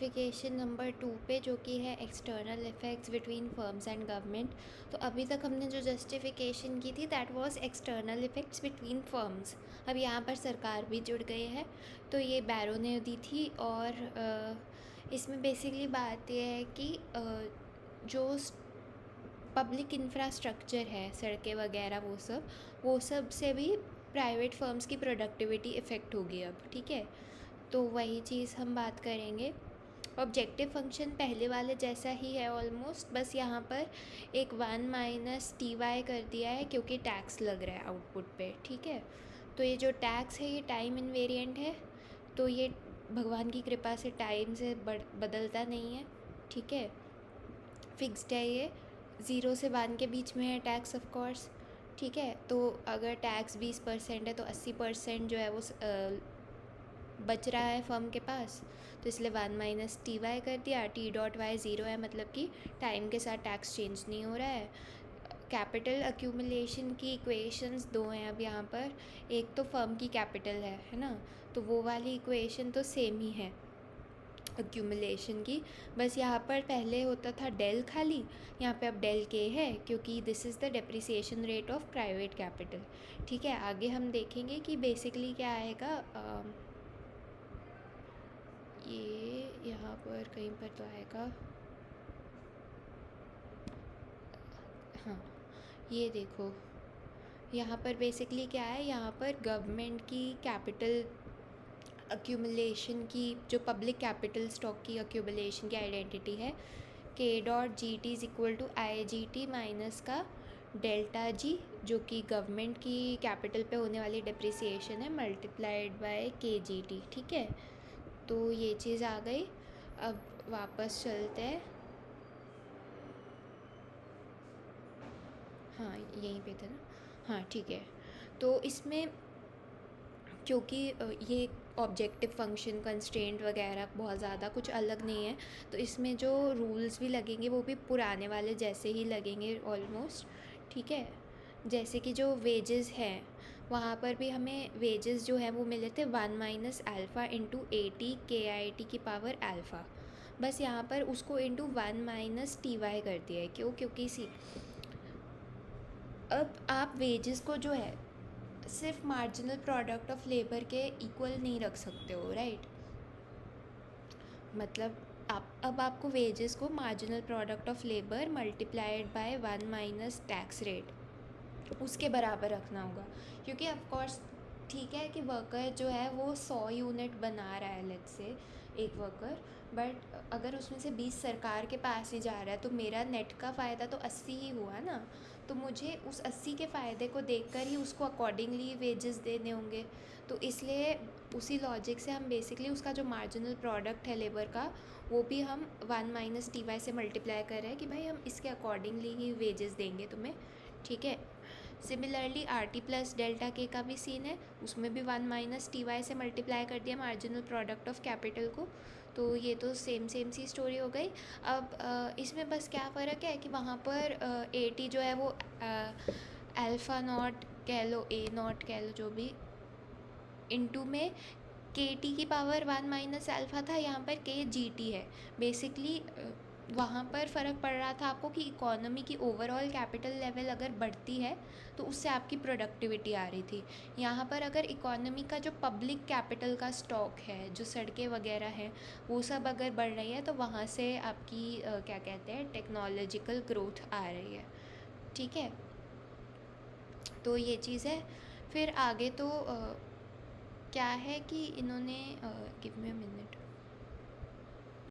Justification number 2 पे जो कि है external effects between firms and government. तो अभी तक हमने जो जस्टिफिकेशन की थी that was external effects between firms. अब यहाँ पर सरकार भी जुड़ गई है, तो ये बैरो ने दी थी। और इसमें बेसिकली बात यह है कि जो पब्लिक इंफ्रास्ट्रक्चर है, सड़कें वगैरह, वो सब से भी प्राइवेट फर्म्स की प्रोडक्टिविटी इफ़ेक्ट होगी अब। ठीक है, तो वही चीज़ हम बात करेंगे। ऑब्जेक्टिव फंक्शन पहले वाले जैसा ही है ऑलमोस्ट, बस यहाँ पर एक 1 - ty कर दिया है क्योंकि टैक्स लग रहा है आउटपुट पे। ठीक है, तो ये जो टैक्स है ये टाइम इनवेरिएंट है, तो ये भगवान की कृपा से टाइम से बदलता नहीं है। ठीक है, फिक्स्ड है, ये 0 से 1 के बीच में है टैक्स ऑफ कोर्स। ठीक है, तो अगर टैक्स 20% है तो 80% जो है वो बच रहा है फर्म के पास, तो इसलिए 1 - ty कर दिया। t.y 0 है, मतलब कि टाइम के साथ टैक्स चेंज नहीं हो रहा है। कैपिटल अक्यूमुलेशन की इक्वेशंस दो हैं अब यहाँ पर। एक तो फर्म की कैपिटल है ना, तो वो वाली इक्वेशन तो सेम ही है अक्यूमुलेशन की। बस यहाँ पर पहले होता था डेल खाली, यहाँ पे अब डेल के है क्योंकि this is the depreciation rate of private capital. ठीक है, आगे हम देखेंगे कि बेसिकली क्या आएगा। ये यहाँ पर कहीं पर तो आएगा, हाँ ये देखो, यहाँ पर बेसिकली क्या है, यहाँ पर गवर्नमेंट की कैपिटल अक्यूमुलेशन की, जो पब्लिक कैपिटल स्टॉक की अक्यूमुलेशन की आइडेंटिटी है, k.gt is equal to IGT minus का डेल्टा जी, जो कि गवर्नमेंट की कैपिटल पे होने वाली डिप्रिसिएशन है, मल्टीप्लाइड बाय KGT। ठीक है, तो ये चीज़ आ गई। अब वापस चलते हैं, हाँ यहीं पे था ना, हाँ ठीक है। तो इसमें क्योंकि ये ऑब्जेक्टिव फंक्शन कंस्ट्रेंट वगैरह बहुत ज़्यादा कुछ अलग नहीं है, तो इसमें जो रूल्स भी लगेंगे वो भी पुराने वाले जैसे ही लगेंगे ऑलमोस्ट। ठीक है, जैसे कि जो वेजेस हैं वहाँ पर भी हमें वेजेस जो हैं वो मिले थे 1 - अल्फ़ा इंटू AT की पावर अल्फ़ा। बस यहाँ पर उसको इंटू 1 - ty कर दिया है। क्यों? क्योंकि अब आप वेजेस को जो है सिर्फ मार्जिनल प्रोडक्ट ऑफ लेबर के इक्वल नहीं रख सकते हो, राइट। मतलब अब आपको वेजेस को marginal product of labour multiplied by 1 - tax rate उसके बराबर रखना होगा, क्योंकि ऑफ कोर्स ठीक है कि वर्कर जो है वो 100 यूनिट बना रहा है, लेट्स से एक वर्कर, बट अगर उसमें से 20 सरकार के पास ही जा रहा है तो मेरा नेट का फ़ायदा तो 80 ही हुआ ना। तो मुझे उस 80 के फ़ायदे को देखकर ही उसको अकॉर्डिंगली वेजेस देने होंगे। तो इसलिए उसी लॉजिक से हम बेसिकली उसका जो मार्जिनल प्रोडक्ट है लेबर का, वो भी हम 1 - ty से मल्टीप्लाई कर रहे हैं कि भाई हम इसके अकॉर्डिंगली ही वेजेस देंगे तुम्हें। ठीक है, सिमिलरली RT प्लस डेल्टा के का भी सीन है, उसमें भी 1 - ty से मल्टीप्लाई कर दिया मार्जिनल प्रोडक्ट ऑफ कैपिटल को। तो ये तो सेम सी स्टोरी हो गई। अब इसमें बस क्या फ़र्क है कि वहाँ पर AT जो है वो अल्फ़ा नॉट कह लो, A0 कह लो, जो भी, इनटू में KT की पावर 1 - अल्फ़ा था, यहाँ पर KGT है। बेसिकली वहाँ पर फ़र्क पड़ रहा था आपको कि इकोनॉमी की ओवरऑल कैपिटल लेवल अगर बढ़ती है तो उससे आपकी प्रोडक्टिविटी आ रही थी। यहाँ पर अगर इकोनॉमी का जो पब्लिक कैपिटल का स्टॉक है, जो सड़कें वगैरह हैं, वो सब अगर बढ़ रही है तो वहाँ से आपकी क्या कहते हैं, टेक्नोलॉजिकल ग्रोथ आ रही है। ठीक है, तो ये चीज़ है। फिर आगे तो क्या है कि इन्होंने गिव मी अ मिनट,